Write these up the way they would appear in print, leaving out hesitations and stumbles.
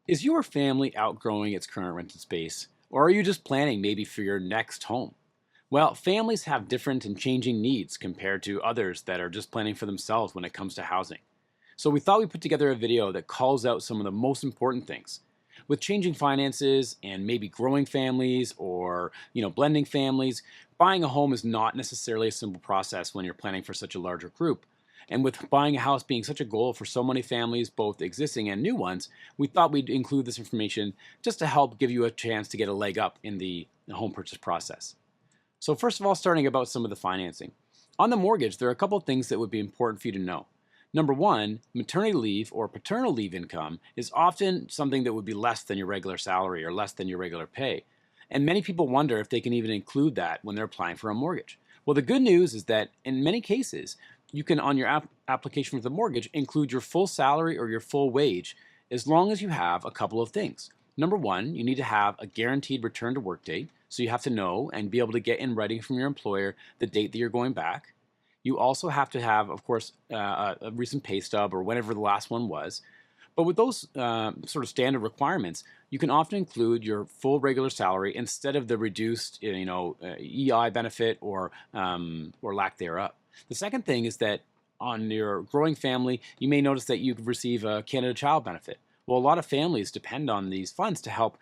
Is your family outgrowing its current rented space, or are you just planning maybe for your next home? Well, families have different and changing needs compared to others that are just planning for themselves when it comes to housing. So we thought we'd put together a video that calls out some of the most important things. With changing finances and maybe growing families or, blending families, buying a home is not necessarily a simple process when you're planning for such a larger group. And with buying a house being such a goal for so many families, both existing and new ones, we thought we'd include this information just to help give you a chance to get a leg up in the home purchase process. So, first of all, starting about some of the financing. On the mortgage, there are a couple of things that would be important for you to know. Number one, maternity leave or paternal leave income is often something that would be less than your regular salary or less than your regular pay. And many people wonder if they can even include that when they're applying for a mortgage. Well, the good news is that in many cases, you can, on your application for the mortgage, include your full salary or your full wage as long as you have a couple of things. Number one, you need to have a guaranteed return to work date. So you have to know and be able to get in writing from your employer the date that you're going back. You also have to have, of course, a recent pay stub or whenever the last one was. But with those sort of standard requirements, you can often include your full regular salary instead of the reduced, EI benefit or lack thereof. The second thing is that on your growing family, you may notice that you receive a Canada Child benefit. Well, a lot of families depend on these funds to help,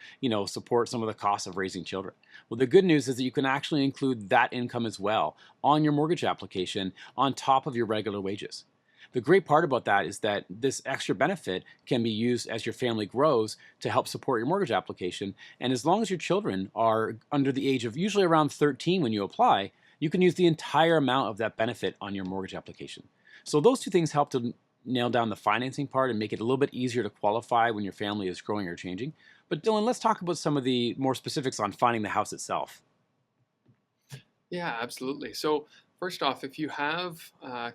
support some of the costs of raising children. Well, the good news is that you can actually include that income as well on your mortgage application on top of your regular wages. The great part about that is that this extra benefit can be used as your family grows to help support your mortgage application. And as long as your children are under the age of usually around 13 when you apply, you can use the entire amount of that benefit on your mortgage application. So those two things help to nail down the financing part and make it a little bit easier to qualify when your family is growing or changing. But Dylan, let's talk about some of the more specifics on finding the house itself. Yeah, absolutely. So, first off, if you have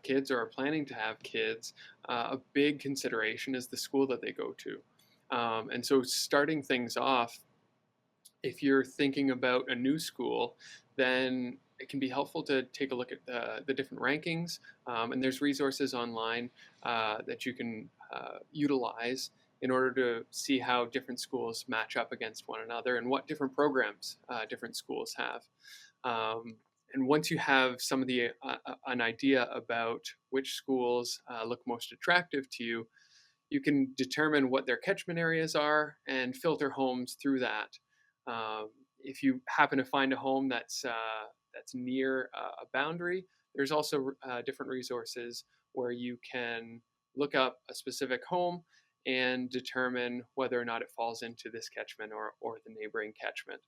kids or are planning to have kids, a big consideration is the school that they go to. And so, starting things off, if you're thinking about a new school, then it can be helpful to take a look at the different rankings. And there's resources online that you can utilize in order to see how different schools match up against one another and what different programs different schools have. Um, and once you have some of the an idea about which schools look most attractive to you, you can determine what their catchment areas are and filter homes through that. If you happen to find a home that's near a boundary, there's also different resources where you can look up a specific home and determine whether or not it falls into this catchment or the neighboring catchment.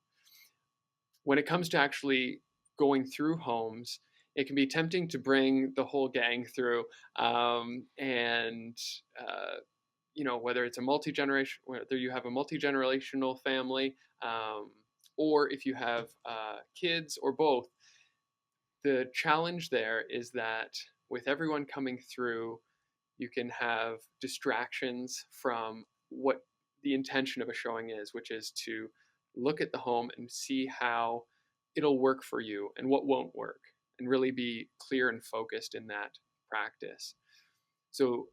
When it comes to actually going through homes, it can be tempting to bring the whole gang through, and whether it's a multi-generation, whether you have a multi-generational family, or if you have kids or both. The challenge there is that with everyone coming through, you can have distractions from what the intention of a showing is, which is to look at the home and see how it'll work for you and what won't work, and really be clear and focused in that practice. So,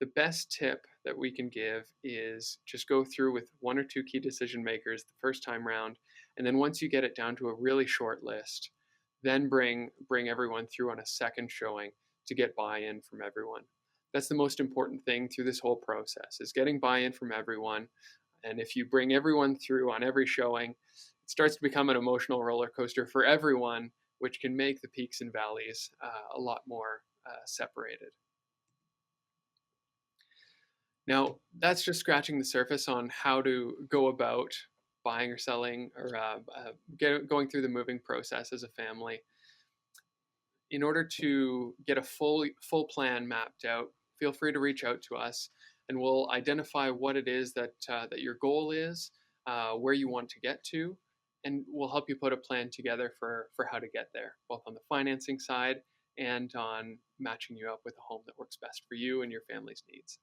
the best tip that we can give is just go through with one or two key decision makers the first time round. And then once you get it down to a really short list, then bring everyone through on a second showing to get buy-in from everyone. That's the most important thing through this whole process, is getting buy-in from everyone. And if you bring everyone through on every showing, it starts to become an emotional roller coaster for everyone, which can make the peaks and valleys a lot more separated. Now, that's just scratching the surface on how to go about buying or selling or going through the moving process as a family. In order to get a full plan mapped out, feel free to reach out to us, and we'll identify what it is that your goal is, where you want to get to, and we'll help you put a plan together for how to get there, both on the financing side and on matching you up with a home that works best for you and your family's needs.